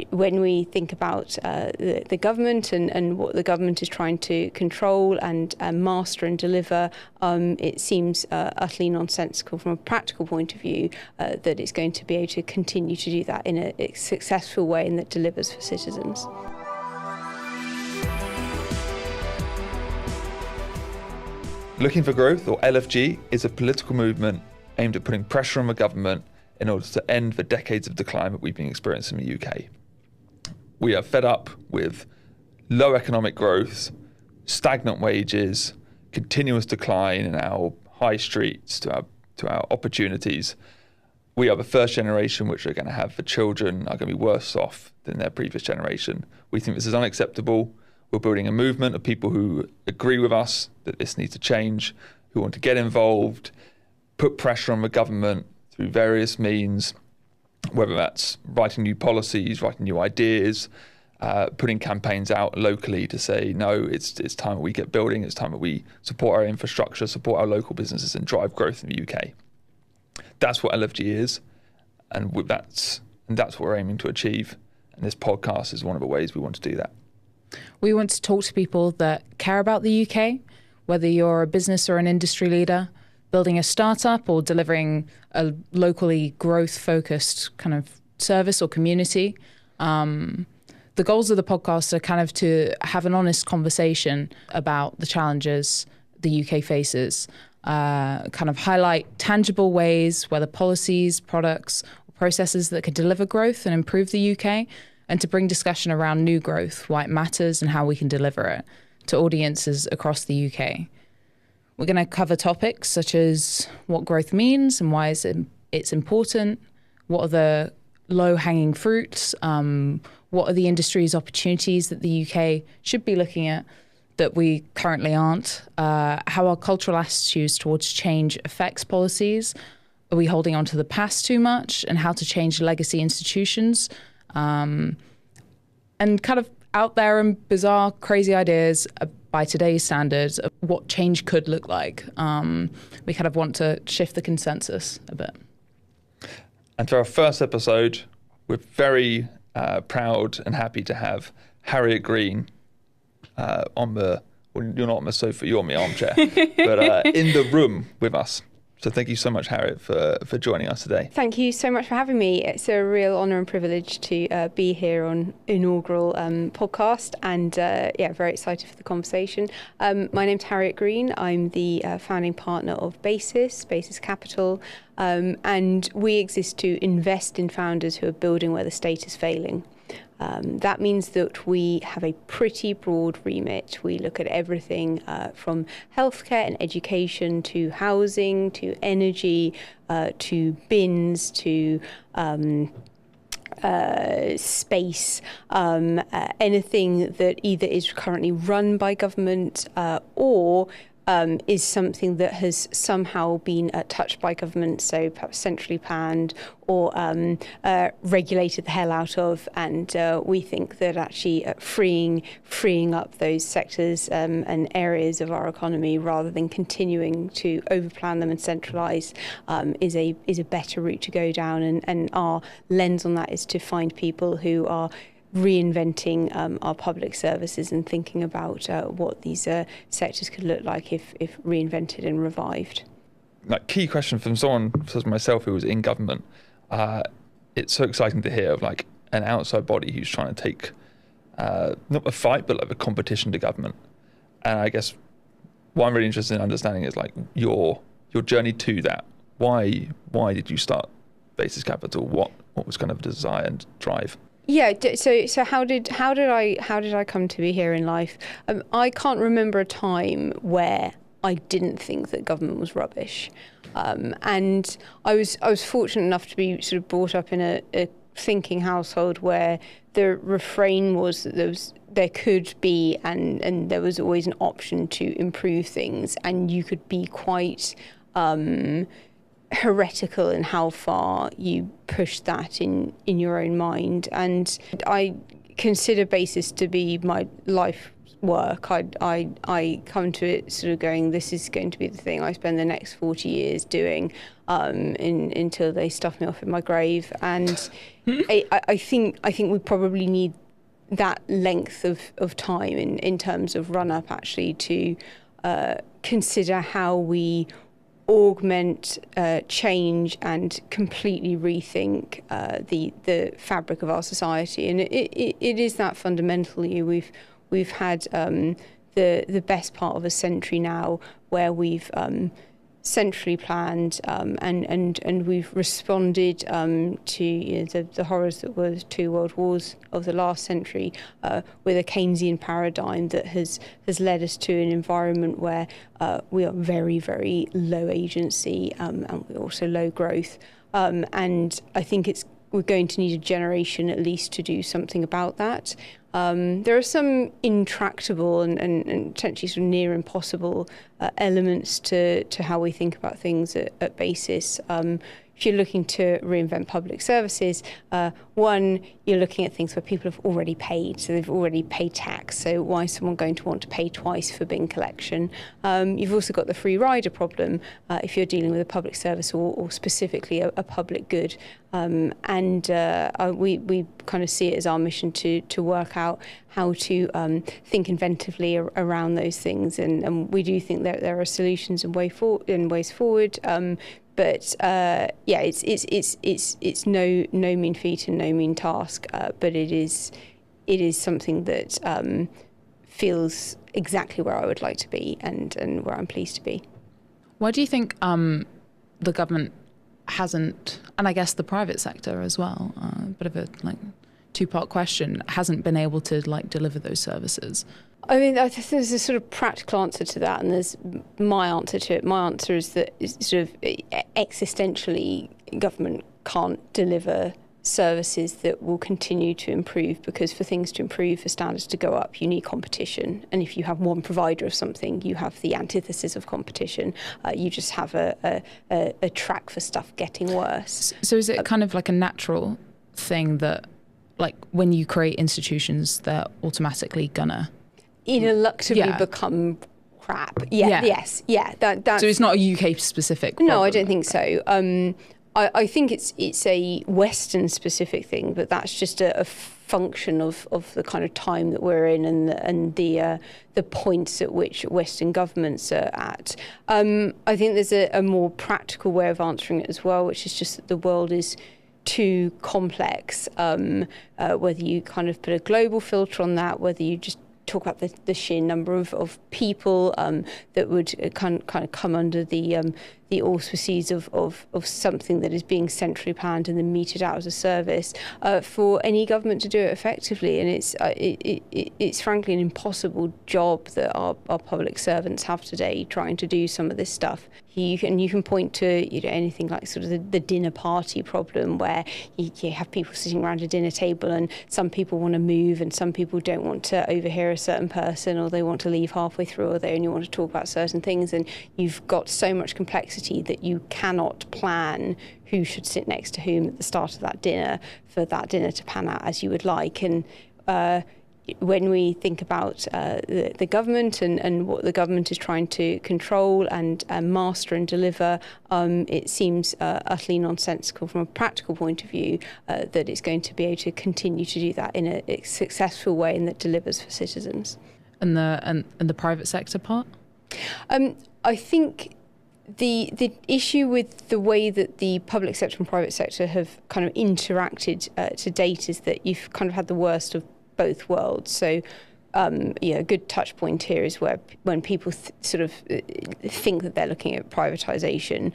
when we think about the government and what the government is trying to control and master and deliver, it seems utterly nonsensical from a practical point of view that it's going to be able to continue to do that in a successful way and that delivers for citizens. Looking for Growth, or LFG, is a political movement aimed at putting pressure on the government in order to end the decades of decline that we've been experiencing in the UK. We are fed up with low economic growth, stagnant wages, continuous decline in our high streets, to our opportunities. We are the first generation which are going to have the children are going to be worse off than their previous generation. We think this is unacceptable. We're building a movement of people who agree with us that this needs to change, who want to get involved, put pressure on the government through various means, whether that's writing new policies, writing new ideas, putting campaigns out locally to say, no, it's time that we get building, it's time that we support our infrastructure, support our local businesses and drive growth in the UK. That's what LFG is, and that's what we're aiming to achieve. And this podcast is one of the ways we want to do that. We want to talk to people that care about the UK, whether you're a business or an industry leader, building a startup or delivering a locally growth-focused kind of service or community. The goals of the podcast are kind of to have an honest conversation about the challenges the UK faces, kind of highlight tangible ways, whether policies, products, or processes that could deliver growth and improve the UK, and to bring discussion around new growth, why it matters and how we can deliver it to audiences across the UK. We're going to cover topics such as what growth means and why it's important, what are the low-hanging fruits, what are the industry's opportunities that the UK should be looking at that we currently aren't, how our cultural attitudes towards change affects policies, are we holding on to the past too much, and how to change legacy institutions, and kind of out there and bizarre, crazy ideas by today's standards of what change could look like. We kind of want to shift the consensus a bit. And for our first episode, we're very proud and happy to have Harriet Green on the, well, you're not on the sofa, you're on the armchair, but in the room with us. So thank you so much, Harriet, for joining us today. Thank you so much for having me. It's a real honour and privilege to be here on inaugural podcast, and very excited for the conversation. My name's Harriet Green. I'm the founding partner of Basis Capital, and we exist to invest in founders who are building where the state is failing. That means that we have a pretty broad remit. We look at everything from healthcare and education to housing to energy to bins to space, anything that either is currently run by government or is something that has somehow been touched by government, so perhaps centrally planned or regulated the hell out of. And we think that actually freeing up those sectors and areas of our economy rather than continuing to overplan them and centralise is a better route to go down. And our lens on that is to find people who are reinventing our public services and thinking about what these sectors could look like if reinvented and revived. Like, key question from someone such as myself who was in government. It's so exciting to hear of like an outside body who's trying to take not a fight but like a competition to government. And I guess what I'm really interested in understanding is like your journey to that. Why did you start Basis Capital? What was kind of the desire and drive? Yeah. So how did I come to be here in life? I can't remember a time where I didn't think that government was rubbish, and I was fortunate enough to be sort of brought up in a thinking household where the refrain was that there could be and there was always an option to improve things, and you could be quite heretical in how far you push that in your own mind. And I consider Basis to be my life work. I come to it sort of going, this is going to be the thing I spend the next 40 years doing until they stuff me off in my grave. And I think we probably need that length of time in terms of run-up actually to consider how we augment, change, and completely rethink the fabric of our society. And it is that fundamentally. We've had the best part of a century now where we've centrally planned and we've responded to the horrors that were 2 world wars of the last century with a Keynesian paradigm that has led us to an environment where we are very, very low agency and we're also low growth. And I think we're going to need a generation at least to do something about that. There are some intractable and potentially sort of near impossible elements to how we think about things at basis. If you're looking to reinvent public services, one, you're looking at things where people have already paid, so they've already paid tax. So why is someone going to want to pay twice for bin collection? You've also got the free rider problem if you're dealing with a public service or specifically a public good. We kind of see it as our mission to work out how to think inventively around those things, and we do think that there are solutions and ways forward. But it's no mean feat and no mean task. But it is something that feels exactly where I would like to be and where I'm pleased to be. Why do you think the government hasn't, and I guess the private sector as well, a bit of a two-part question, hasn't been able to deliver those services? I mean, there's a sort of practical answer to that, and there's my answer to it. My answer is that sort of existentially, government can't deliver services that will continue to improve, because for things to improve, for standards to go up, you need competition. And if you have one provider of something, you have the antithesis of competition. You just have a track for stuff getting worse. So is it kind of like a natural thing that, when you create institutions, they're automatically gonna ineluctably become crap? Yes. That's, so it's not a UK specific problem? No, I don't think so. I think it's a Western specific thing, but that's just a function of the kind of time that we're in and the points at which Western governments are at. I think there's a more practical way of answering it as well, which is just that the world is too complex. Whether you kind of put a global filter on that, whether you just talk about the sheer number of people that would kind of come under the auspices of something that is being centrally planned and then meted out as a service for any government to do it effectively. And it's frankly an impossible job that our public servants have today trying to do some of this stuff. You can point to anything like sort of the dinner party problem, where you have people sitting around a dinner table and some people want to move and some people don't want to overhear a certain person, or they want to leave halfway through, or they only want to talk about certain things, and you've got so much complexity that you cannot plan who should sit next to whom at the start of that dinner for that dinner to pan out as you would like. And when we think about the government and what the government is trying to control and master and deliver, it seems utterly nonsensical from a practical point of view that it's going to be able to continue to do that in a successful way and that delivers for citizens. And the private sector part? I think the issue with the way that the public sector and private sector have kind of interacted to date is that you've kind of had the worst of both worlds. So a good touch point here is when people sort of think that they're looking at privatisation,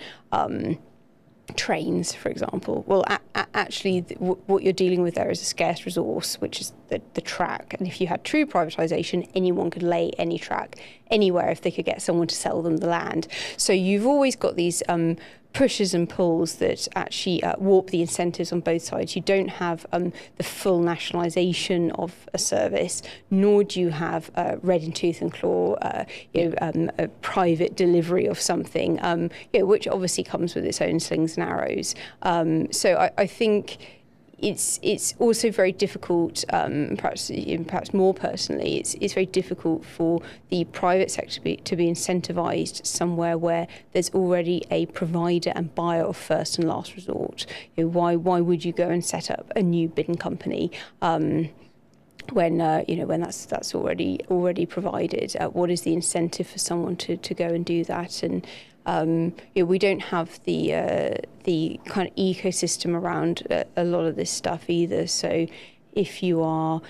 trains, for example. Well, actually, what you're dealing with there is a scarce resource, which is the track. And if you had true privatisation, anyone could lay any track anywhere if they could get someone to sell them the land. So you've always got these pushes and pulls that actually warp the incentives on both sides. You don't have the full nationalisation of a service, nor do you have red in tooth and claw, a private delivery of something, which obviously comes with its own slings and arrows. So I think it's also very difficult, perhaps more personally, it's very difficult for the private sector to be incentivized somewhere where there's already a provider and buyer of first and last resort. Why would you go and set up a new bidding company when that's already provided? What is the incentive for someone to go and do that? And we don't have the kind of ecosystem around a lot of this stuff either. So if you are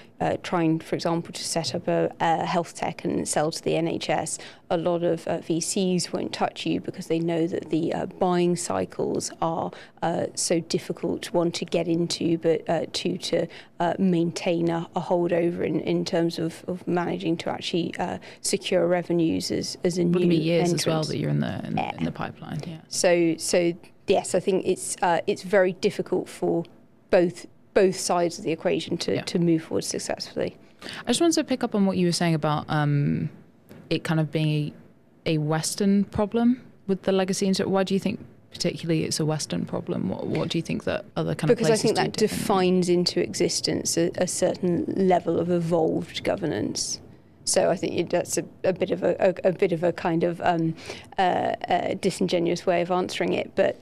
trying, for example, to set up a health tech and sell to the NHS, a lot of VCs won't touch you because they know that the buying cycles are so difficult, one, to get into, but two, to maintain a holdover in terms of managing to actually secure revenues as a new Would be years entrant. as well that you're in the pipeline. Yeah. So yes, I think it's very difficult for both sides of the equation to move forward successfully. I just wanted to pick up on what you were saying about it kind of being a Western problem with the legacy. Why do you think particularly it's a Western problem? What do you think that other kind of places do? Because I think that defines into existence a certain level of evolved governance. So I think that's a bit of a kind of disingenuous way of answering it. But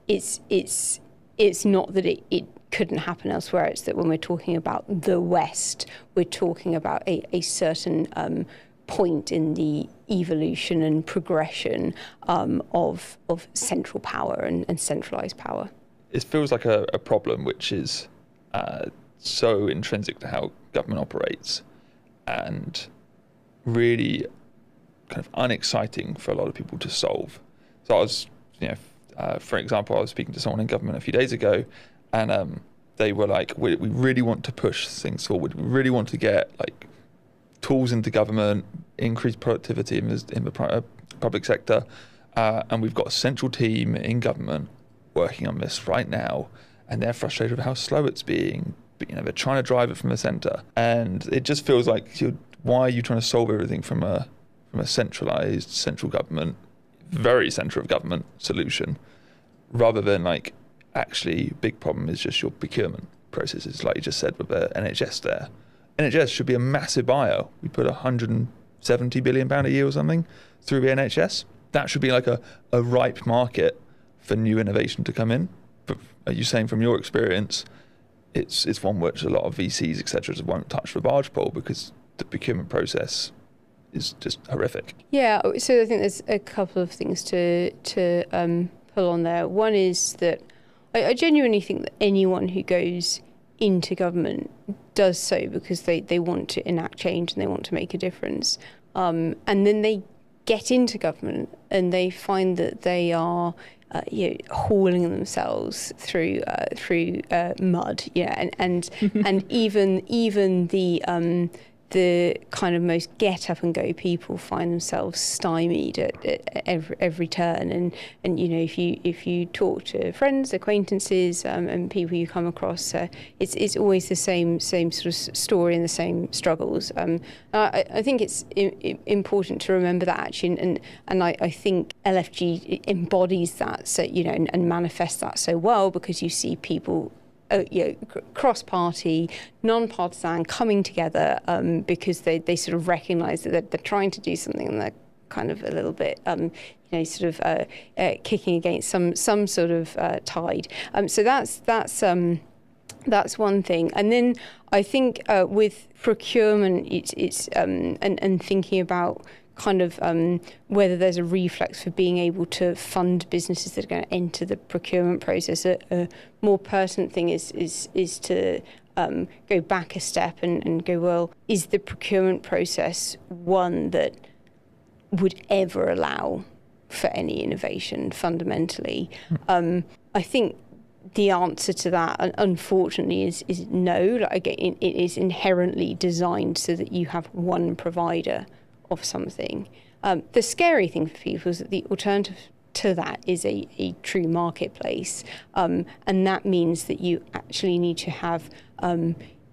it's not that it couldn't happen elsewhere. It's that when we're talking about the West, we're talking about a certain point in the evolution and progression of central power and centralized power. It feels like a problem which is so intrinsic to how government operates and really kind of unexciting for a lot of people to solve. So I was, for example, I was speaking to someone in government a few days ago, and they were like, we really want to push things forward. We really want to get like tools into government, increase productivity in the public sector, and we've got a central team in government working on this right now, and they're frustrated with how slow it's being. But, they're trying to drive it from the centre, and it just feels like why are you trying to solve everything from a centralised central government, very centre of government solution, rather than like actually big problem is just your procurement processes, like you just said with the NHS there. NHS should be a massive buyer. We put £170 billion a year or something through the NHS. That should be like a ripe market for new innovation to come in. But are you saying from your experience, it's one which a lot of VCs, etc., won't touch the barge pole because the procurement process is just horrific? Yeah, so I think there's a couple of things to pull on there. One is that I genuinely think that anyone who goes into government does so because they want to enact change and they want to make a difference. And then they get into government and they find that they are hauling themselves through mud, and even the kind of most get up and go people find themselves stymied at every turn, and if you talk to friends, acquaintances, and people you come across, it's always the same sort of story and the same struggles. I think it's important to remember that actually, and I think LFG embodies that, so and manifests that so well, because you see people cross-party, non-partisan, coming together because they sort of recognise that they're trying to do something and they're kind of a little bit kicking against some sort of tide. So that's one thing. And then I think with procurement, it's and thinking about kind of whether there's a reflex for being able to fund businesses that are going to enter the procurement process. A more pertinent thing is to go back a step and go, well, is the procurement process one that would ever allow for any innovation fundamentally? I think the answer to that, unfortunately, is no. Like, again, it is inherently designed so that you have one provider of something. The scary thing for people is that the alternative to that is a true marketplace, and that means that you actually need to have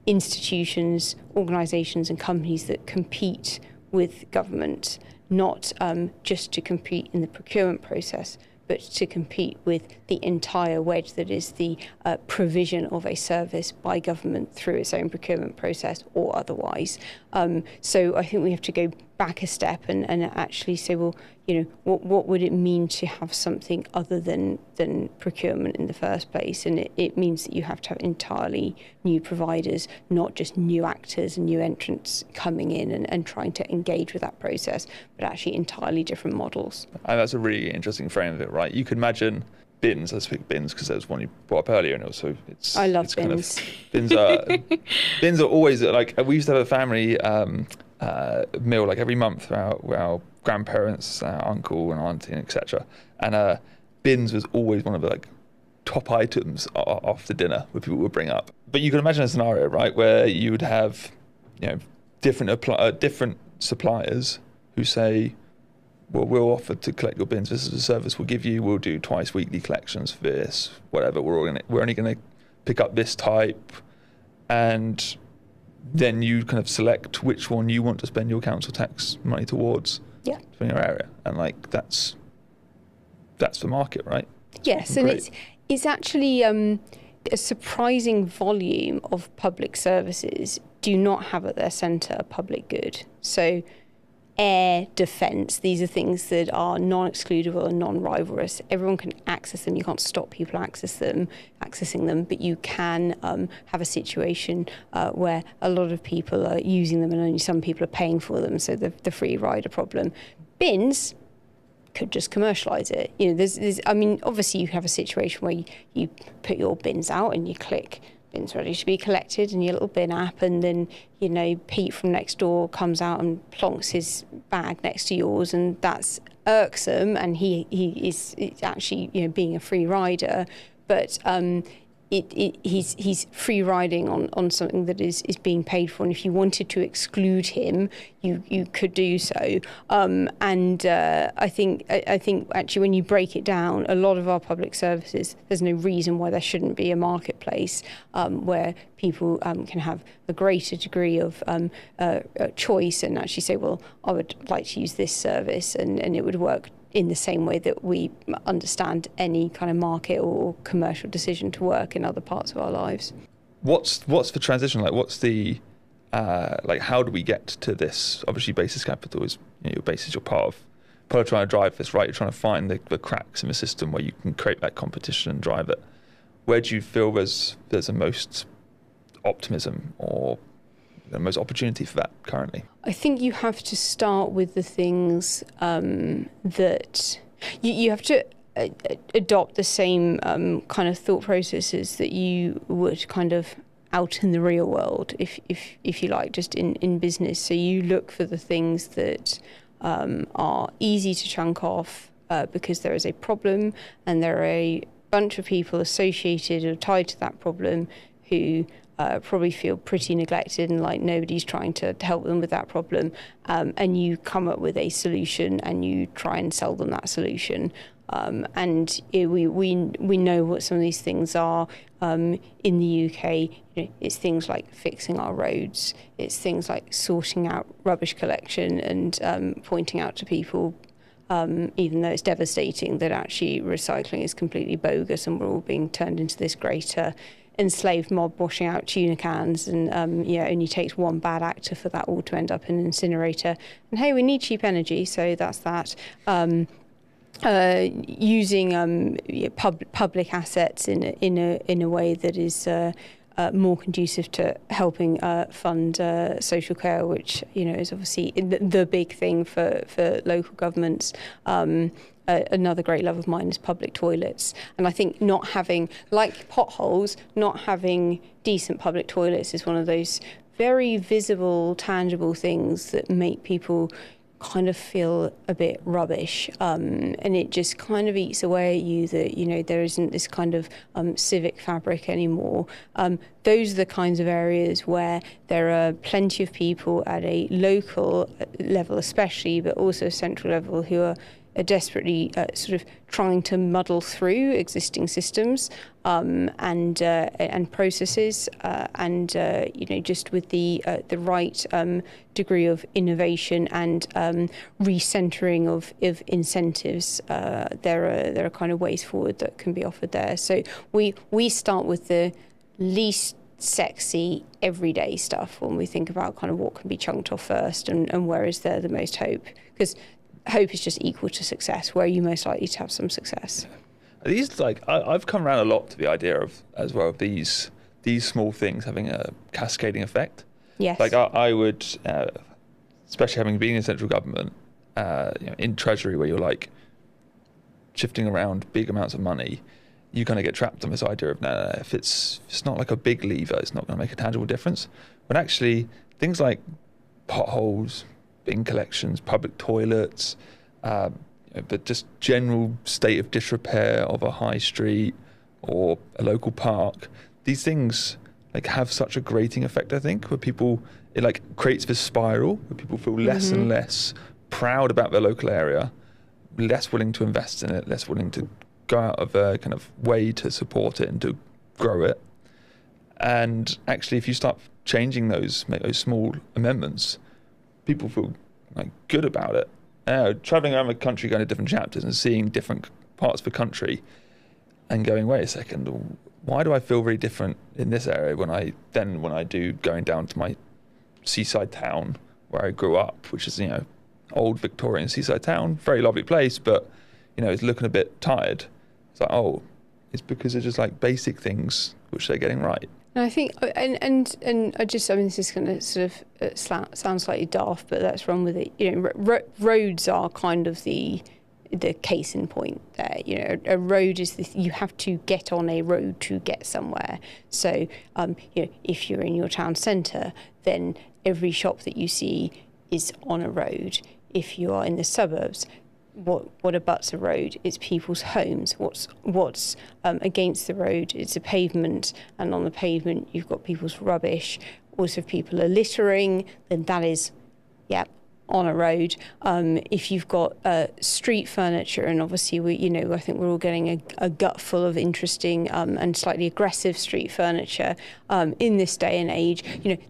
institutions, organisations and companies that compete with government, not just to compete in the procurement process, but to compete with the entire wedge that is the provision of a service by government through its own procurement process or otherwise. So I think we have to go back a step and actually say, well, what would it mean to have something other than procurement in the first place? And it means that you have to have entirely new providers, not just new actors and new entrants coming in and trying to engage with that process, but actually entirely different models. And that's a really interesting frame of it, right? You could imagine bins. Let's pick bins because there was one you brought up earlier, and also I love bins. Bins are always like, we used to have a family meal like every month where our grandparents, our uncle and auntie, etc. And bins was always one of the like top items after dinner where people would bring up. But you can imagine a scenario, right, where you would have different suppliers who say, well, we'll offer to collect your bins. This is a service we'll give you. We'll do twice weekly collections for this, whatever. We're only going to pick up this type, and then you kind of select which one you want to spend your council tax money towards. Yeah. In your area, and like that's the market, right? Yes, and it's actually a surprising volume of public services do not have at their centre a public good. So air, defence, these are things that are non-excludable and non-rivalrous. Everyone can access them. You can't stop people accessing them, but you can have a situation where a lot of people are using them and only some people are paying for them, so the free rider problem. Bins could just commercialise it. Obviously you have a situation where you put your bins out and you click bins ready to be collected in your little bin app, and then Pete from next door comes out and plonks his bag next to yours, and that's irksome, and he is actually being a free rider, but he's free riding on something that is being paid for, and if you wanted to exclude him, you could do so. I think actually when you break it down, a lot of our public services, there's no reason why there shouldn't be a marketplace where people can have a greater degree of choice and actually say, well, I would like to use this service, and it would work in the same way that we understand any kind of market or commercial decision to work in other parts of our lives. What's the transition like? What's the how do we get to this? Obviously, basis capital is your basis. You're part of trying to drive this, right? You're trying to find the cracks in the system where you can create that competition and drive it. Where do you feel there's the most optimism or the most opportunity for that currently? I think you have to start with the things that you have to adopt the same kind of thought processes that you would kind of out in the real world, if you like, just in business. So you look for the things that are easy to chunk off because there is a problem and there are a bunch of people associated or tied to that problem who probably feel pretty neglected and like nobody's trying to help them with that problem, and you come up with a solution and you try and sell them that solution. We know what some of these things are. In the UK, it's things like fixing our roads. It's things like sorting out rubbish collection and pointing out to people, even though it's devastating, that actually recycling is completely bogus and we're all being turned into this greater enslaved mob washing out tuna cans, and only takes one bad actor for that all to end up in an incinerator. And hey, we need cheap energy, so that's that. Using public assets in a way that is more conducive to helping fund social care, which is obviously the big thing for local governments. Another great love of mine is public toilets. And I think not having, like potholes, not having decent public toilets is one of those very visible, tangible things that make people kind of feel a bit rubbish. And it just kind of eats away at you that, there isn't this kind of civic fabric anymore. Those are the kinds of areas where there are plenty of people at a local level especially, but also central level, who are desperately sort of trying to muddle through existing systems and processes, and just with the right degree of innovation and recentering of incentives, there are kind of ways forward that can be offered there. So we start with the least sexy everyday stuff when we think about kind of what can be chunked off first and where is there the most hope, because hope is just equal to success. Where are you most likely to have some success? These, I've come around a lot to the idea of as well of these small things having a cascading effect. Yes. I would, especially having been in central government, in Treasury, where you're shifting around big amounts of money, you kind of get trapped on this idea of, no, if it's not like a big lever, it's not going to make a tangible difference. When actually things like potholes, bin collections, public toilets, but just general state of disrepair of a high street or a local park, these things have such a grating effect, I think, where people, it creates this spiral where people feel less and less proud about their local area, less willing to invest in it, less willing to go out of their kind of way to support it and to grow it. And actually, if you start changing make those small amendments, people feel good about it. Traveling around the country, going to different chapters and seeing different parts of the country and going, wait a second, why do I feel very different in this area when I do going down to my seaside town where I grew up, which is, old Victorian seaside town, very lovely place, but, it's looking a bit tired. It's it's because it's just basic things which they're getting right. And I think, this is going to sort of sound slightly daft, but let's run with it. Roads are kind of the case in point there. A road is you have to get on a road to get somewhere. So, if you're in your town centre, then every shop that you see is on a road. If you are in the suburbs, what abuts a road? It's people's homes. What's against the road? It's a pavement, and on the pavement you've got people's rubbish. Also, if people are littering, then that is, on a road. If you've got street furniture, and obviously I think we're all getting a gut full of interesting and slightly aggressive street furniture in this day and age.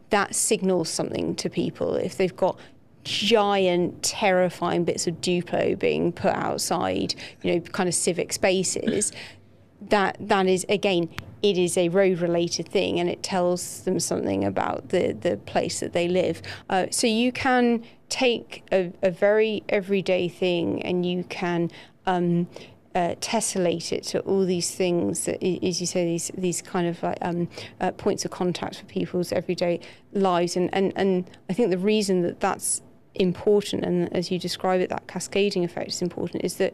That signals something to people. If they've got giant, terrifying bits of Duplo being put outside, kind of civic spaces, that is, again, it is a road-related thing, and it tells them something about the place that they live. So you can take a very everyday thing, and you can tessellate it to all these things that, as you say, these kind of points of contact for people's everyday lives. And I think the reason that that's important, and as you describe it, that cascading effect is important, is that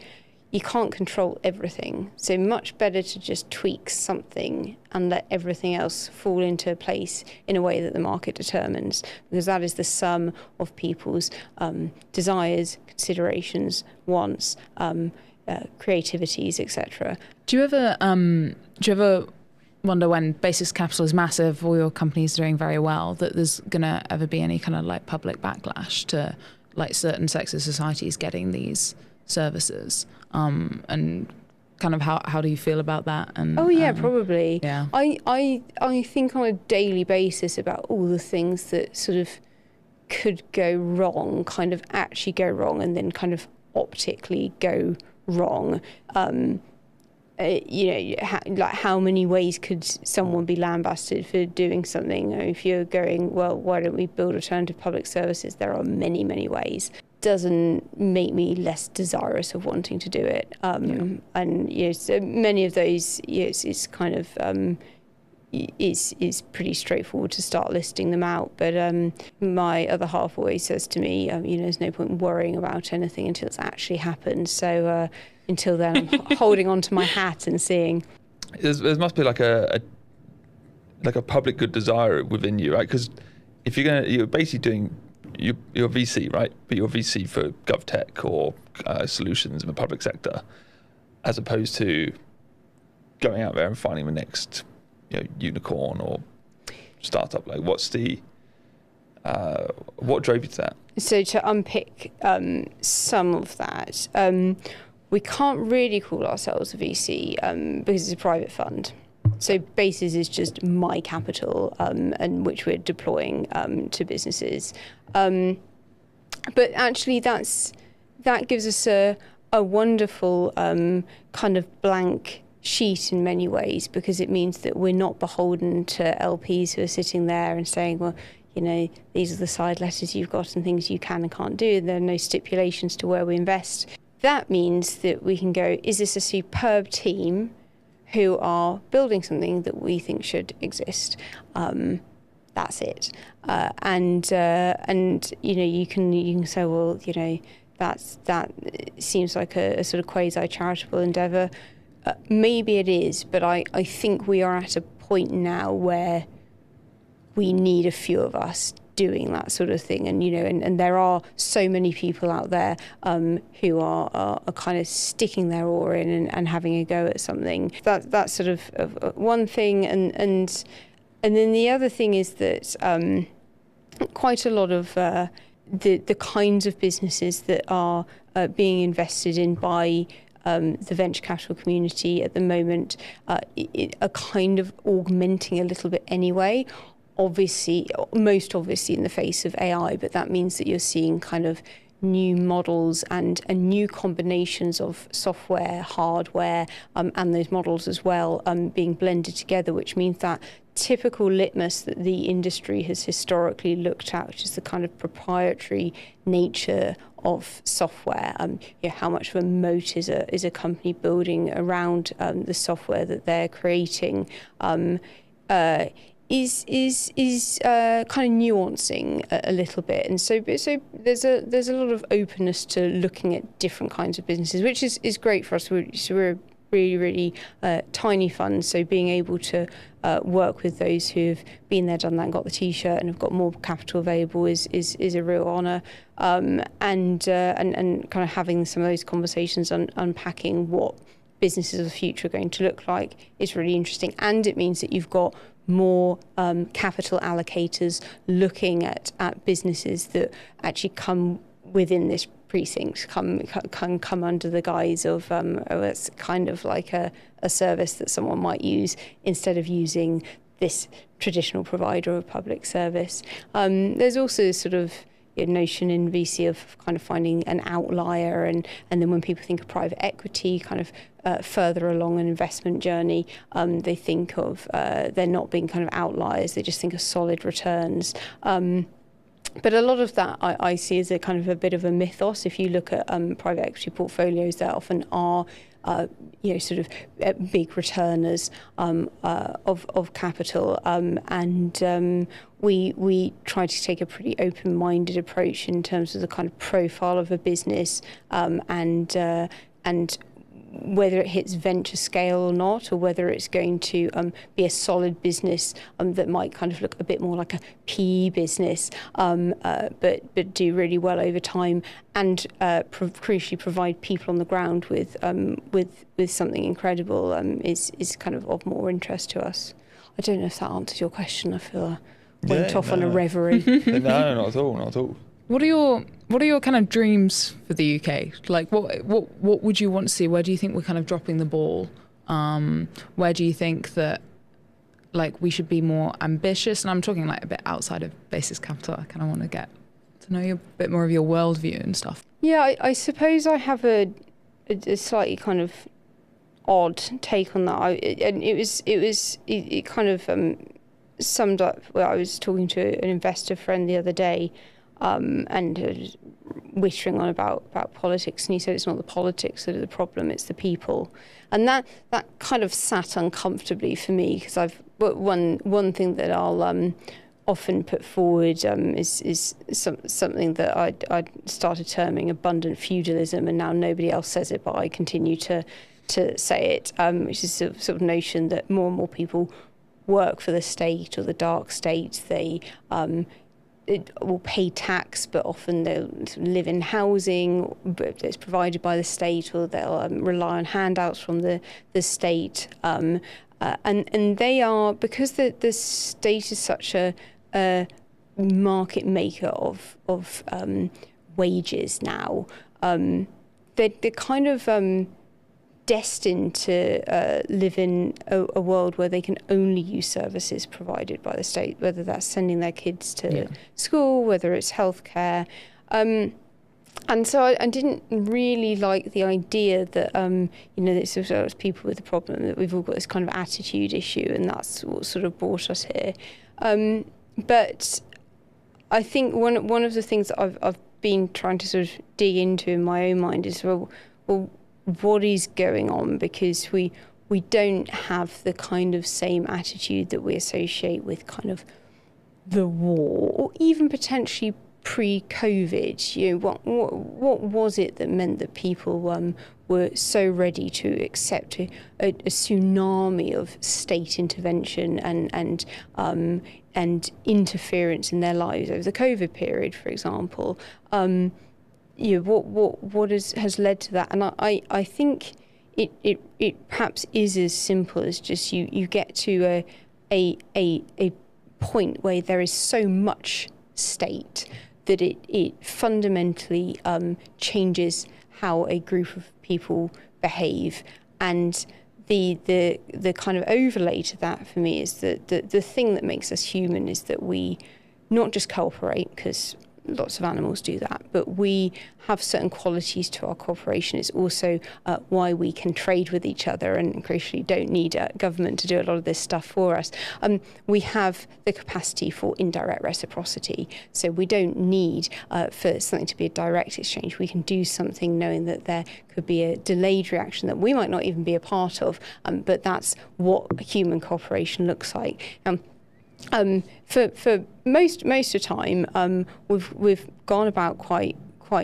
you can't control everything. So much better to just tweak something and let everything else fall into place in a way that the market determines, because that is the sum of people's desires, considerations, wants, creativities, etc. Do you ever wonder, when basis capital is massive, all your companies doing very well, that there's going to ever be any kind of public backlash to certain sectors of societies getting these services? And kind of how do you feel about that? And probably. Yeah. I think on a daily basis about all the things that sort of could go wrong, kind of actually go wrong, and then kind of optically go wrong. How many ways could someone be lambasted for doing something? If you're going, well, why don't we build alternative public services? There are many, many ways. Doesn't make me less desirous of wanting to do it. And so many of those, it's kind of is pretty straightforward to start listing them out. But my other half always says to me, there's no point worrying about anything until it's actually happened. So until then, I'm holding on to my hat and seeing. There must be a public good desire within you, right? Because if you're basically doing, you're VC, right? But you're VC for GovTech or solutions in the public sector, as opposed to going out there and finding the next unicorn or startup. What drove you to that? So to unpick some of that, we can't really call ourselves a VC because it's a private fund. So Bases is just my capital, and which we're deploying to businesses. But actually, that gives us a wonderful kind of blank sheet in many ways, because it means that we're not beholden to LPs who are sitting there and saying, well, you know, these are the side letters you've got and things you can and can't do. There are no stipulations to where we invest. That means that we can go, is this a superb team who are building something that we think should exist? That's it. And you know, you can say, well, you know, that seems like a sort of quasi-charitable endeavour. Maybe it is, but I think we are at a point now where we need a few of us doing that sort of thing, and you know, and there are so many people out there who are kind of sticking their oar in and having a go at something. That's sort of one thing, and then the other thing is that quite a lot of the kinds of businesses that are being invested in by the venture capital community at the moment are kind of augmenting a little bit anyway. Obviously, most obviously in the face of AI, but that means that you're seeing kind of new models and new combinations of software, hardware, and those models as well being blended together, which means that typical litmus that the industry has historically looked at, which is the kind of proprietary nature of software, you know, how much of a moat is a company building around the software that they're creating, is kind of nuancing a little bit, and so there's a lot of openness to looking at different kinds of businesses, which is great for us. We're a really tiny fund, so being able to work with those who've been there, done that, and got the T-shirt and have got more capital available is a real honour, and kind of having some of those conversations unpacking what businesses of the future are going to look like is really interesting, and it means that you've got more capital allocators looking at businesses that actually come within this precinct, can come under the guise of it's kind of like a service that someone might use instead of using this traditional provider of public service. There's also sort of notion in VC of kind of finding an outlier, and then when people think of private equity, kind of further along an investment journey, they think of there not being kind of outliers. They just think of solid returns. But a lot of that I see as a kind of a bit of a mythos. If you look at private equity portfolios, there often are sort of big returners of capital, and we try to take a pretty open-minded approach in terms of the kind of profile of a business, and whether it hits venture scale or not, or whether it's going to be a solid business that might kind of look a bit more like a PE business, but do really well over time, and crucially provide people on the ground with something incredible, is kind of more interest to us. I don't know if that answers your question. I feel I went off on a reverie. No, not at all, not at all. What are your kind of dreams for the UK? Like, what would you want to see? Where do you think we're kind of dropping the ball? Where do you think that, like, we should be more ambitious? And I'm talking like a bit outside of Basis Capital. I kind of want to get to know you a bit more of your worldview and stuff. Yeah, I suppose I have a slightly kind of odd take on that. It kind of summed up. Well, I was talking to an investor friend the other day, and whittering on about politics, and he said it's not the politics that are the problem, it's the people, and that kind of sat uncomfortably for me, because one thing that I'll often put forward is something that I started terming abundant feudalism, and now nobody else says it, but I continue to say it, which is a sort of notion that more and more people work for the state or the dark state. They will pay tax, but often they'll live in housing that's provided by the state, or they'll rely on handouts from the state. And they are, because the state is such a market maker of wages now. They're kind of destined to live in a world where they can only use services provided by the state, whether that's sending their kids to school, whether it's healthcare. And so I didn't really like the idea that, there's people with a problem, that we've all got this kind of attitude issue, and that's what sort of brought us here. But I think one of the things that I've been trying to sort of dig into in my own mind is, well, what is going on? Because we don't have the kind of same attitude that we associate with kind of the war, or even potentially pre-COVID. What was it that meant that people were so ready to accept a tsunami of state intervention and interference in their lives over the COVID period, for example? What has led to that? And I think it perhaps is as simple as just you get to a point where there is so much state that it fundamentally changes how a group of people behave. And the kind of overlay to that for me is that the thing that makes us human is that we not just cooperate, because lots of animals do that, but we have certain qualities to our cooperation. It's also why we can trade with each other and crucially don't need a government to do a lot of this stuff for us. We have the capacity for indirect reciprocity, so we don't need for something to be a direct exchange. We can do something knowing that there could be a delayed reaction that we might not even be a part of, but that's what human cooperation looks like. For most of the time, we've gone about quite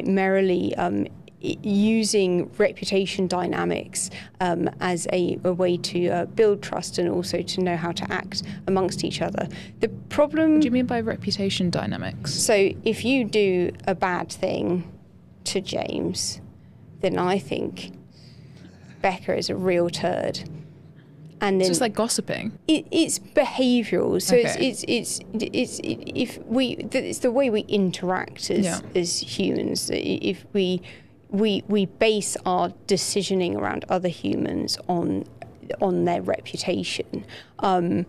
merrily using reputation dynamics as a way to build trust and also to know how to act amongst each other. The problem... What do you mean by reputation dynamics? So if you do a bad thing to James, then I think Becca is a real turd. And then it's just like gossiping. It's behavioural, so Okay. it's the way we interact as humans. If we base our decisioning around other humans on their reputation, and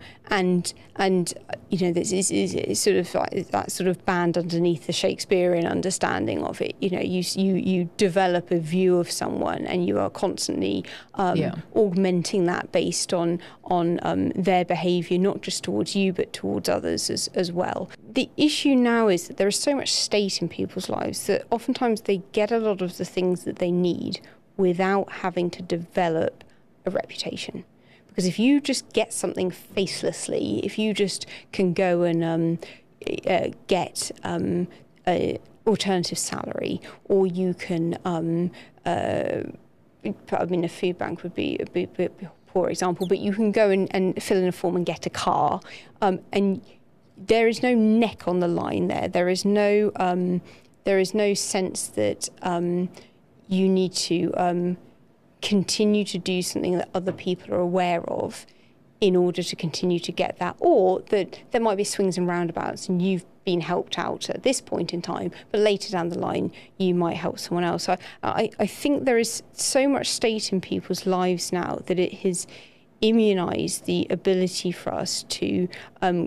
this is sort of like that sort of band underneath the Shakespearean understanding of it. You develop a view of someone, and you are constantly augmenting that based on their behaviour, not just towards you but towards others as well. The issue now is that there is so much state in people's lives that oftentimes they get a lot of the things that they need without having to develop a reputation. Because if you just get something facelessly, if you just can go and get an alternative salary, or you can, a food bank would be a poor example, but you can go and fill in a form and get a car, and there is no neck on the line there. There is no sense that you need to continue to do something that other people are aware of in order to continue to get that, or that there might be swings and roundabouts and you've been helped out at this point in time, but later down the line you might help someone else. So I think there is so much state in people's lives now that it has immunised the ability for us to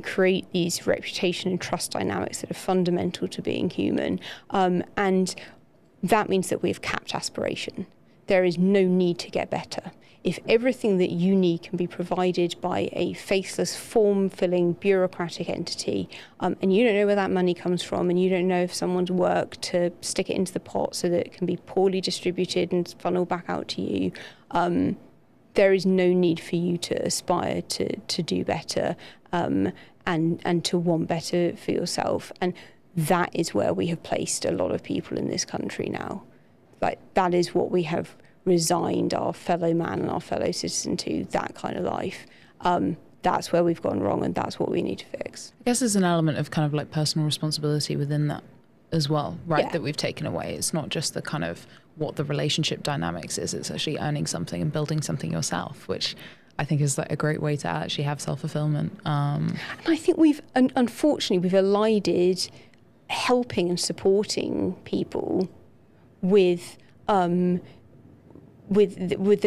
create these reputation and trust dynamics that are fundamental to being human, and that means that we have capped aspiration. There is no need to get better. If everything that you need can be provided by a faceless, form-filling, bureaucratic entity, and you don't know where that money comes from, and you don't know if someone's worked to stick it into the pot so that it can be poorly distributed and funnel back out to you, there is no need for you to aspire to do better, and to want better for yourself. And that is where we have placed a lot of people in this country now. Like, that is what we have resigned our fellow man and our fellow citizen to, that kind of life. That's where we've gone wrong, and that's what we need to fix. I guess there's an element of kind of like personal responsibility within that as well, right? Yeah. That we've taken away. It's not just the kind of what the relationship dynamics is, it's actually earning something and building something yourself, which I think is like a great way to actually have self-fulfillment. And I think unfortunately, we've elided helping and supporting people with the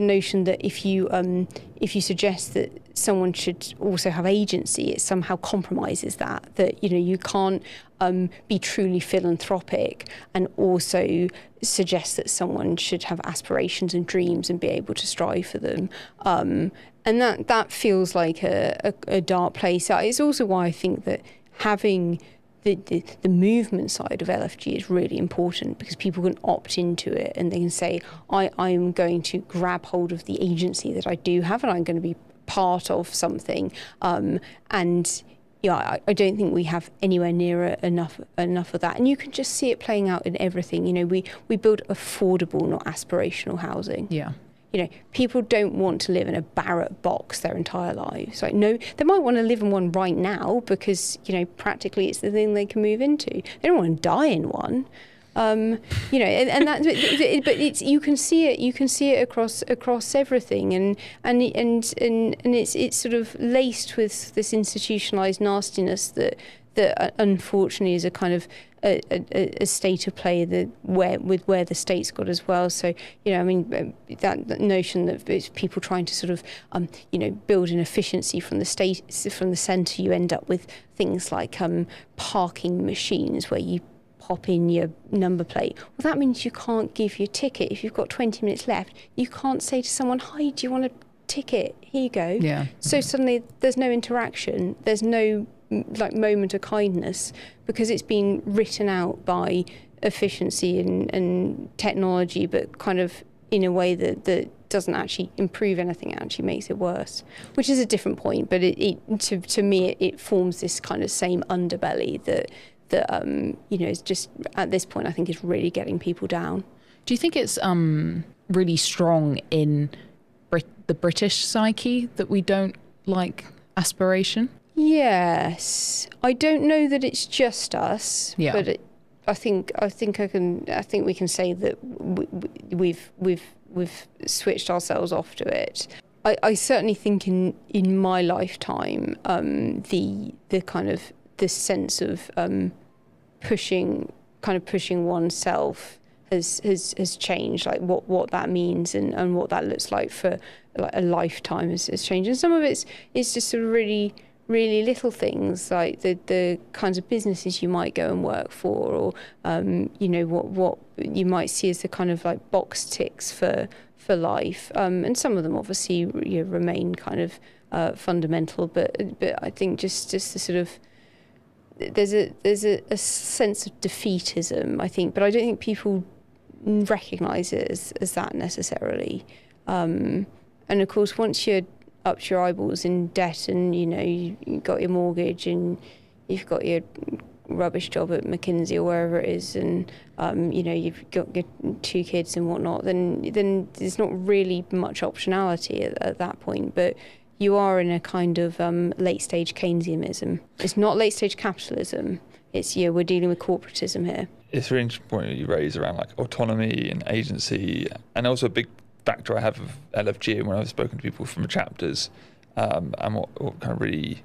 notion that if you suggest that someone should also have agency, it somehow compromises that you can't be truly philanthropic and also suggest that someone should have aspirations and dreams and be able to strive for them. And that feels like a dark place. It's also why I think that having the movement side of LFG is really important, because people can opt into it and they can say, I'm going to grab hold of the agency that I do have and I'm going to be part of something. And yeah, I don't think we have anywhere near enough of that. And you can just see it playing out in everything. We build affordable, not aspirational housing. Yeah. People don't want to live in a Barrett box their entire lives. Like, no, they might want to live in one right now because, practically it's the thing they can move into. They don't want to die in one. And that, but it's, you can see it across everything, and it's sort of laced with this institutionalized nastiness that unfortunately is a kind of a state of play where the state's got as well. So that notion that it's people trying to sort of build an efficiency from the centre, you end up with things like parking machines where you pop in your number plate. Well, that means you can't give your ticket. If you've got 20 minutes left, you can't say to someone, "Hi, do you want a ticket? Here you go." Yeah. So suddenly there's no interaction. There's no moment of kindness, because it's been written out by efficiency and technology, but kind of in a way that doesn't actually improve anything. It actually makes it worse, which is a different point. But to me, it forms this kind of same underbelly that is just, at this point, I think is really getting people down. Do you think it's really strong in the British psyche that we don't like aspiration? Yes, I don't know that it's just us, yeah. But I think we can say that we've switched ourselves off to it. I certainly think in my lifetime, the kind of this sense of pushing oneself has changed, like what that means and what that looks like for like a lifetime has changed. And some of it's just sort of really little things, like the kinds of businesses you might go and work for, or what you might see as the kind of like box ticks for life, and some of them obviously remain kind of fundamental, but I think just the sort of there's a sense of defeatism, I think, but I don't think people recognise it as that necessarily. And of course, once you're up to your eyeballs in debt, and you've got your mortgage and you've got your rubbish job at McKinsey or wherever it is, and you've got your 2 kids and whatnot, then there's not really much optionality at that point. But you are in a kind of late stage Keynesianism. It's not late stage capitalism. It's we're dealing with corporatism here. It's a really interesting point that you raise around like autonomy and agency, and also a big factor I have of LFG, and when I've spoken to people from the chapters, and what kind of really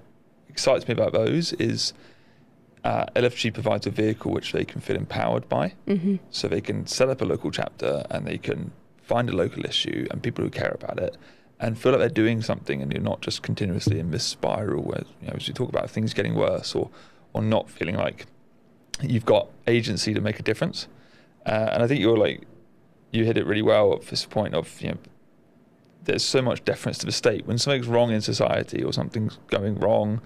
excites me about those is LFG provides a vehicle which they can feel empowered by. Mm-hmm. So they can set up a local chapter and they can find a local issue and people who care about it and feel like they're doing something, and you're not just continuously in this spiral where, as you talk about things getting worse or not feeling like you've got agency to make a difference. And I think you hit it really well at this point of, there's so much deference to the state. When something's wrong in society or something's going wrong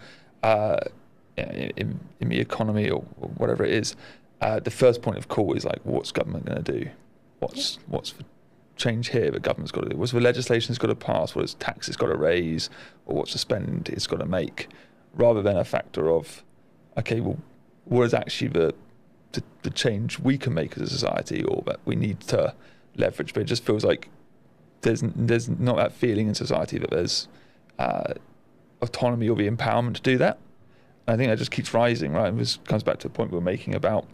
in the economy or whatever it is, the first point of call is like, what's government going to do? What's the change here that government's got to do? What's the legislation it's got to pass? What is tax it's got to raise? Or what's the spend it's got to make? Rather than a factor of, okay, well, what is actually the change we can make as a society or that we need to leverage? But it just feels like there's not that feeling in society that there's autonomy or the empowerment to do that. And I think that just keeps rising, right? And this comes back to the point we were making about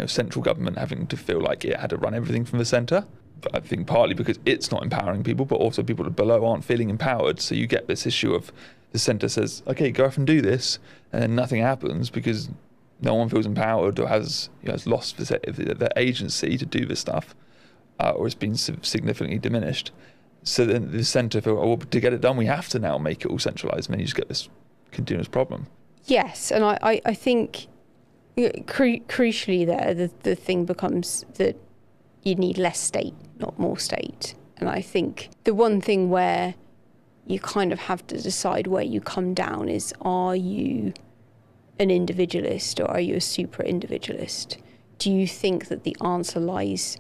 central government having to feel like it had to run everything from the centre. I think partly because it's not empowering people, but also people below aren't feeling empowered. So you get this issue of the centre says, okay, go off and do this, and then nothing happens because no one feels empowered or has lost the agency to do this stuff, or it's been significantly diminished. So then the centre feel, oh, well, to get it done, we have to now make it all centralised, and then you just get this continuous problem. Yes, and I think crucially there, the thing becomes that you need less state, not more state. And I think the one thing where you kind of have to decide where you come down is, are you an individualist or are you a super individualist? Do you think that the answer lies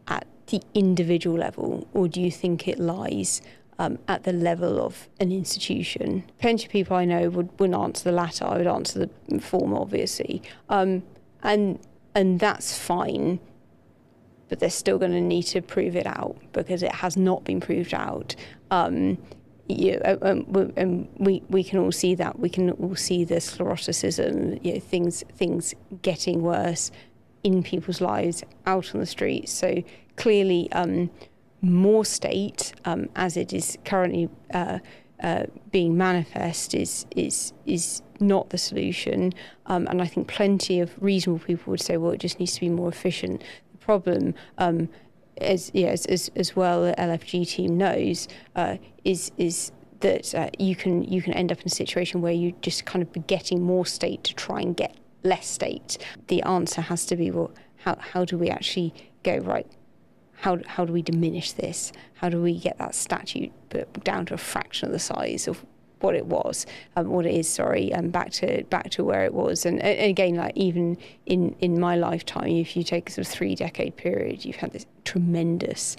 at the individual level, or do you think it lies at the level of an institution? Plenty of people I know wouldn't answer the latter. I would answer the former, obviously. And that's fine, but they're still going to need to prove it out because it has not been proved out. And we can all see that. We can all see the scleroticism, things getting worse in people's lives out on the streets. So clearly, more state, as it is currently being manifest, is not the solution. And I think plenty of reasonable people would say, well, it just needs to be more efficient. The problem, as well, the LFG team knows, is that you can end up in a situation where you just kind of be getting more state to try and get less state. The answer has to be, well, how do we actually go, right? How do we diminish this? How do we get that statute down to a fraction of the size of what it was, what it is, sorry, and back to where it was. And again, like even in my lifetime, if you take a sort of 3-decade period, you've had this tremendous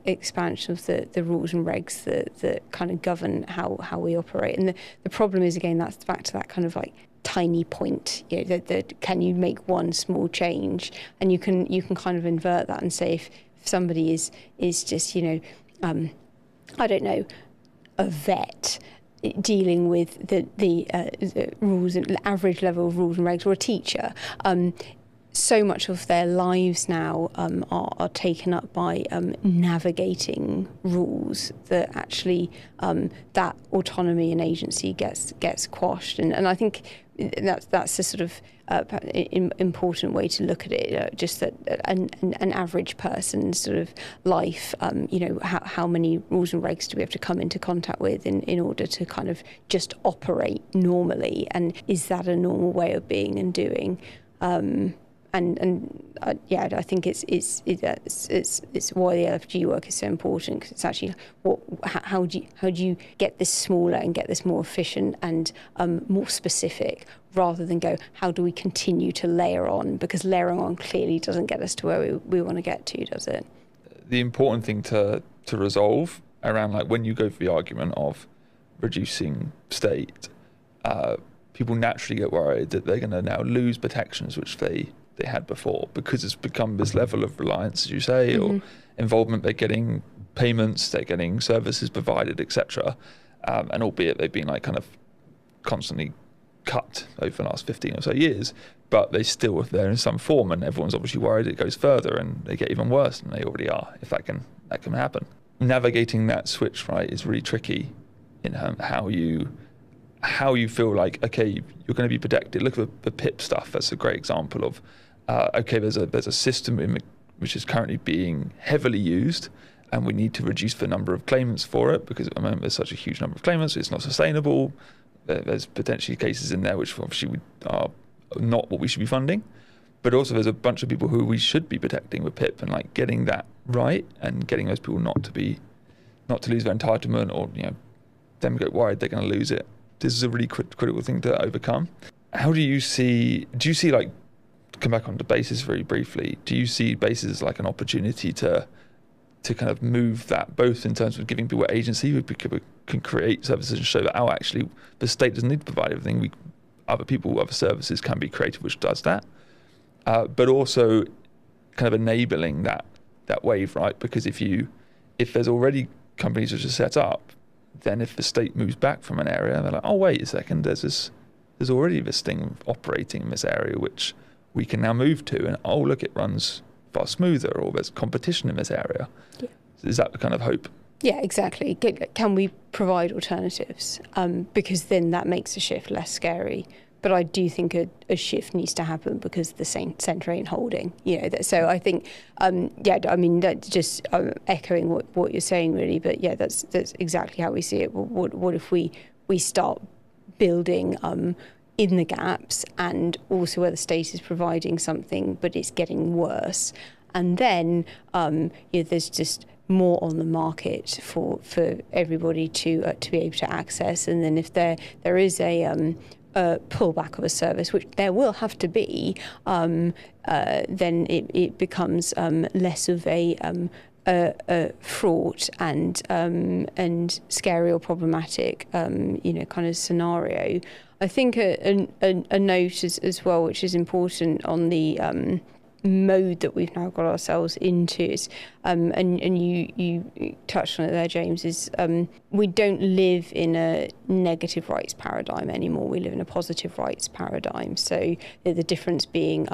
expansion of the rules and regs that kind of govern how we operate. And the problem is, again, that's back to that kind of like tiny point, that can you make one small change, and you can kind of invert that and say if somebody is just I don't know, a vet dealing with the rules and average level of rules and regs, or a teacher, so much of their lives now are taken up by navigating rules that actually that autonomy and agency gets quashed, and I think that's a sort of important way to look at it. Just that an average person's sort of life, how many rules and regs do we have to come into contact with in order to kind of just operate normally, and is that a normal way of being and doing? I think it's why the LFG work is so important, because it's actually how do you get this smaller and get this more efficient and more specific, rather than go, how do we continue to layer on, because layering on clearly doesn't get us to where we want to get to, does it? The important thing to resolve around, like, when you go for the argument of reducing state, people naturally get worried that they're going to now lose protections which they had before, because it's become this level of reliance, as you say, or involvement. They're getting payments, they're getting services provided, etc. And albeit they've been like kind of constantly cut over the last 15 or so years, but they still are there in some form, and everyone's obviously worried it goes further and they get even worse than they already are, if that can happen. Navigating that switch, right, is really tricky in how you feel like, okay, you're going to be protected. Look at the PIP stuff. That's a great example of, okay, there's a system which is currently being heavily used, and we need to reduce the number of claimants for it, because at the moment there's such a huge number of claimants, it's not sustainable. There's potentially cases in there which obviously are not what we should be funding, but also there's a bunch of people who we should be protecting with PIP, and like getting that right and getting those people not to lose their entitlement, or them get worried they're going to lose it. This is a really critical thing to overcome. How do you see, like, come back onto basis very briefly, do you see basis as like an opportunity to kind of move that, both in terms of giving people agency, we can create services and show that, actually the state doesn't need to provide everything, other services can be created which does that, but also kind of enabling that wave, right? Because if there's already companies which are set up, then if the state moves back from an area, they're like, oh, wait a second, there's already this thing operating in this area which we can now move to, and oh, look, it runs far smoother, or there's competition in this area. Yeah. Is that the kind of hope? Yeah, exactly. Can we provide alternatives? Because then that makes the shift less scary. But I do think a shift needs to happen because the centre ain't holding. So I think, that's just echoing what you're saying, really. But yeah, that's exactly how we see it. What if we start building in the gaps, and also where the state is providing something, but it's getting worse, and then there's just more on the market for everybody to be able to access, and then if there is a pullback of a service, which there will have to be, then it becomes less of a fraught and scary or problematic kind of scenario. I think a note as well, which is important on the mode that we've now got ourselves into is, and you touched on it there, James, is we don't live in a negative rights paradigm anymore. We live in a positive rights paradigm. So the difference being,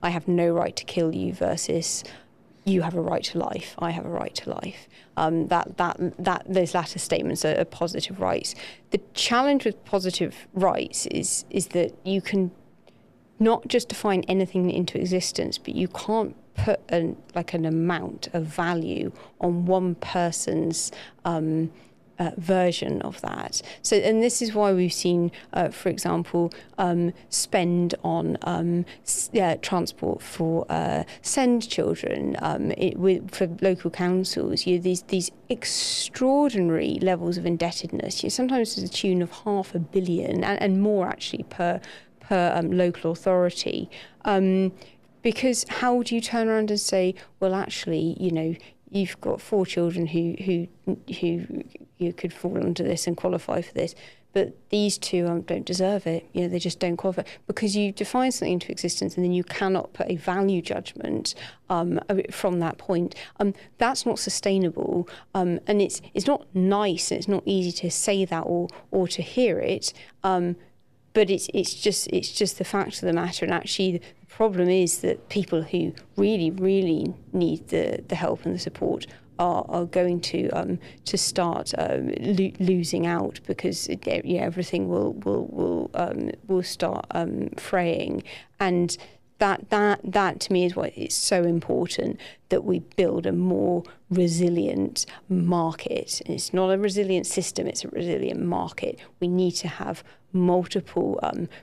I have no right to kill you versus you have a right to life, I have a right to life. That those latter statements are positive rights. The challenge with positive rights is that you can not just define anything into existence, but you can't put an amount of value on one person's version of that. So, and this is why we've seen, for example, spend on transport for SEND children for local councils. These extraordinary levels of indebtedness. Sometimes to the tune of $500 million and more actually per local authority, because how do you turn around and say, well, actually, you've got 4 children who you could fall under this and qualify for this, but these 2 don't deserve it. They just don't qualify, because you define something into existence and then you cannot put a value judgment from that point. That's not sustainable, and it's not nice, and it's not easy to say that or to hear it. But it's just the fact of the matter, and actually the problem is that people who really, really need the help and the support are going to start losing out, because everything will start fraying, and that to me is why it's so important that we build a more resilient market. And it's not a resilient system, it's a resilient market. We need to have multiple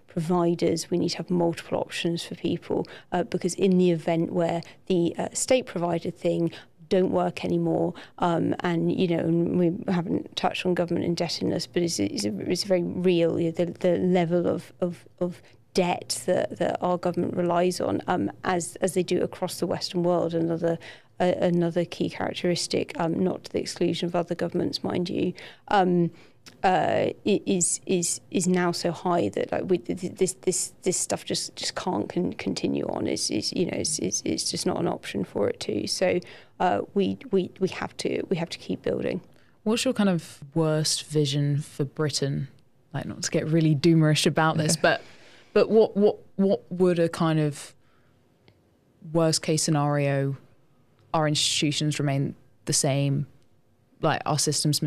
providers, we need to have multiple options for people, because in the event where the state provided thing don't work anymore, and we haven't touched on government indebtedness, but it's very real. The level of debt that our government relies on, as they do across the Western world, another key characteristic, not to the exclusion of other governments, mind you, is now so high that this stuff just can't continue on. It's just not an option for it to. So we have to keep building. What's your kind of worst vision for Britain? Like, not to get really doomerish about this, but what would a kind of worst case scenario? Our institutions remain the same, like our systems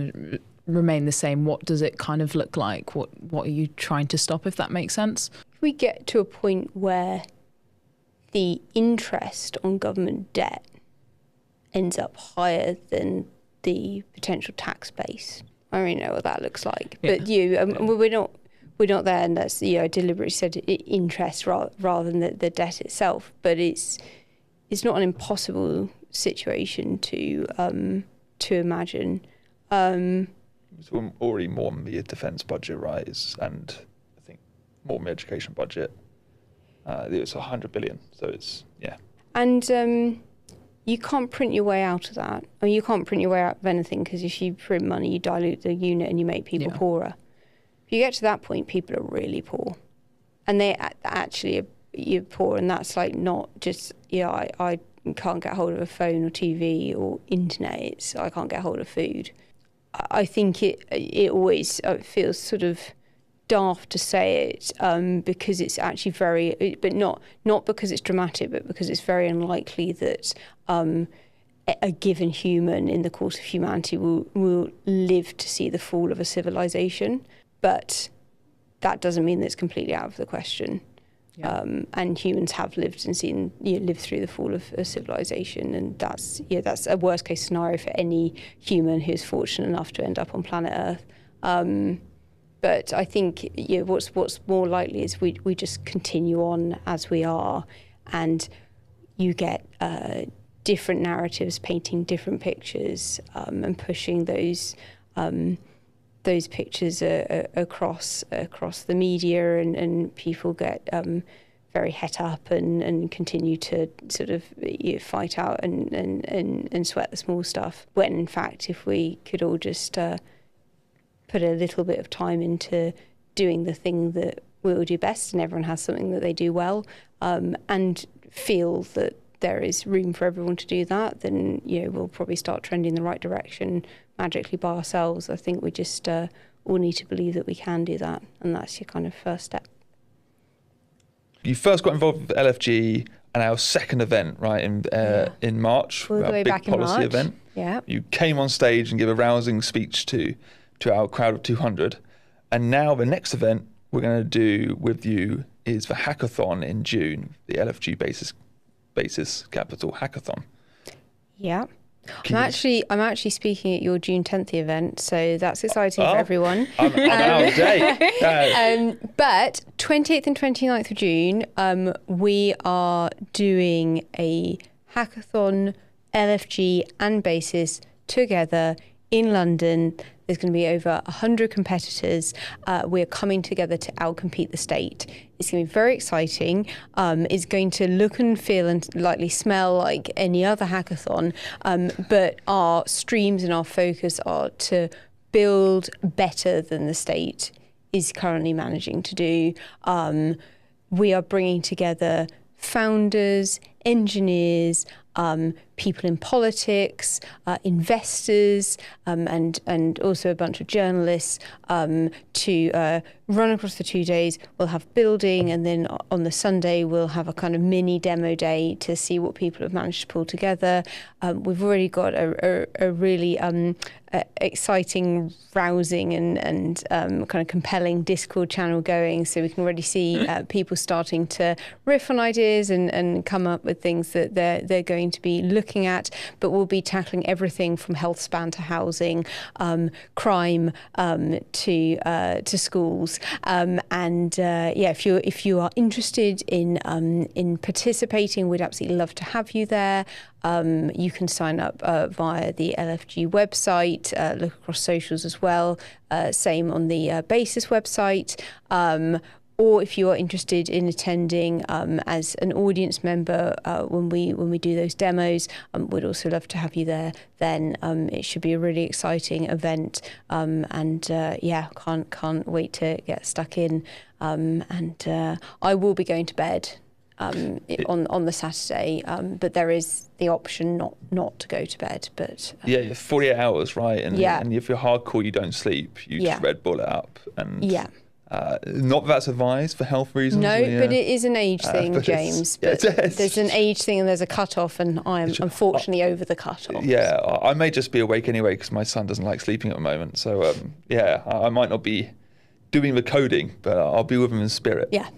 remain the same. What does it kind of look like? What are you trying to stop, if that makes sense? If we get to a point where the interest on government debt ends up higher than the potential tax base, I don't really know what that looks like. Yeah. But we're not there, and that's I deliberately said interest rather than the debt itself. But it's not an impossible situation to imagine. So already more on the defence budget rise, and I think more on the education budget. It's 100 billion, so it's And you can't print your way out of that. I mean, you can't print your way out of anything, because if you print money, you dilute the unit and you make people poorer. If you get to that point, people are really poor, and they actually you're poor, and that's like not just I can't get hold of a phone or TV or internet. So I can't get hold of food. I think it always feels sort of daft to say it because it's actually but not because it's dramatic, but because it's very unlikely that a given human in the course of humanity will live to see the fall of a civilization. But that doesn't mean that it's completely out of the question. Yeah. And humans have lived and lived through the fall of a civilization, and that's a worst case scenario for any human who's fortunate enough to end up on planet Earth. But I think what's more likely is we just continue on as we are, and you get different narratives painting different pictures and pushing those pictures across the media, and people get very het up and continue to sort of fight out and sweat the small stuff. When in fact, if we could all just put a little bit of time into doing the thing that we all do best, and everyone has something that they do well, and feel that there is room for everyone to do that, then we'll probably start trending in the right direction magically by ourselves. I think we just all need to believe that we can do that, and that's your kind of first step. You first got involved with LFG and our second event, right, in March, all the way our big back in policy March. event. Yeah. You came on stage and gave a rousing speech to our crowd of 200, and now the next event we're going to do with you is the hackathon in June, the LFG Basis Capital Hackathon. Yeah. I'm actually speaking at your June 10th event, so that's exciting for everyone. I'm out of date. But 28th and 29th of June, we are doing a hackathon, LFG and Basis together in London. There's going to be over 100 competitors. We're coming together to outcompete the state. It's going to be very exciting. It's going to look and feel and likely smell like any other hackathon. But our streams and our focus are to build better than the state is currently managing to do. We are bringing together founders, engineers, people in politics, investors, and also a bunch of journalists to run across the 2 days. We'll have building, and then on the Sunday we'll have a kind of mini demo day to see what people have managed to pull together. We've already got a really exciting, rousing and kind of compelling Discord channel going, so we can already see people starting to riff on ideas and come up with things that they're going to be looking at. But we'll be tackling everything from health span to housing, crime to schools, if you are interested in participating, we'd absolutely love to have you there. You can sign up via the LFG website, look across socials as well, same on the Basis website. Or if you are interested in attending as an audience member when we do those demos, we'd also love to have you there. Then it should be a really exciting event, can't wait to get stuck in. I will be going to bed on the Saturday, but there is the option not to go to bed. But yeah, 48 hours, right? And if you're hardcore, you don't sleep. You just Red Bull it up, and not that that's advised for health reasons. No, but it is an age thing, James. But there's an age thing and there's a cut-off, and I am unfortunately over the cut-off. Yeah, I may just be awake anyway because my son doesn't like sleeping at the moment. So I might not be doing the coding, but I'll be with him in spirit. Yeah.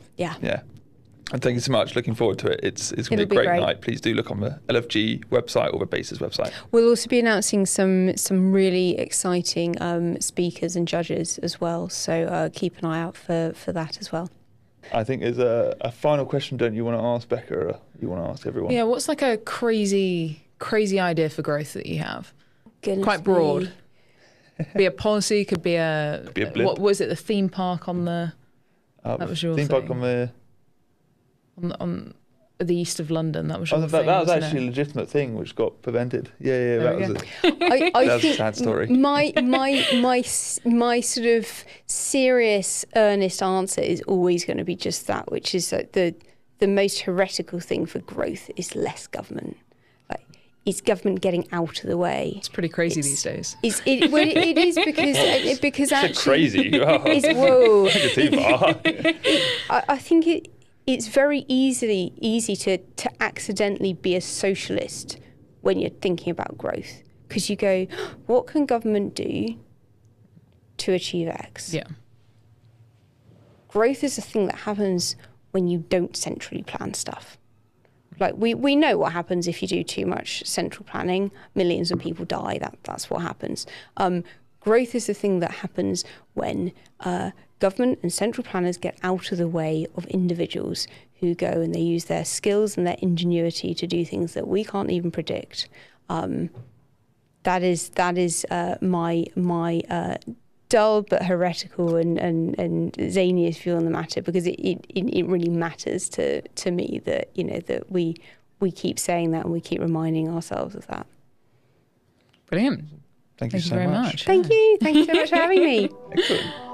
And thank you so much. Looking forward to it. It's going to be a great night. Please do look on the LFG website or the Basis website. We'll also be announcing some really exciting speakers and judges as well. So keep an eye out for that as well. I think there's a final question, don't you want to ask, Becca, or you want to ask everyone? Yeah, what's like a crazy idea for growth that you have? Quite broad. Be a policy, could be a blip. What was it, the theme park on the... that was your theme park on the... On the east of London, that was your thing, that was actually a legitimate thing which got prevented. That was a sad story. My sort of serious, earnest answer is always going to be just that, which is that the most heretical thing for growth is less government. Like, is government getting out of the way. It's pretty crazy these days. It is because actually crazy. Oh, whoa. too far. I think it's very easy to accidentally be a socialist when you're thinking about growth, because you go, what can government do to achieve X? Yeah. Growth is a thing that happens when you don't centrally plan stuff. Like we know what happens if you do too much central planning. Millions of people die. That's what happens. Growth is the thing that happens when government and central planners get out of the way of individuals who go and they use their skills and their ingenuity to do things that we can't even predict. That is my dull but heretical and zaniest view on the matter, because it really matters to me that that we keep saying that and we keep reminding ourselves of that. Brilliant. Thank you so very much. Thank you so much for having me. Excellent.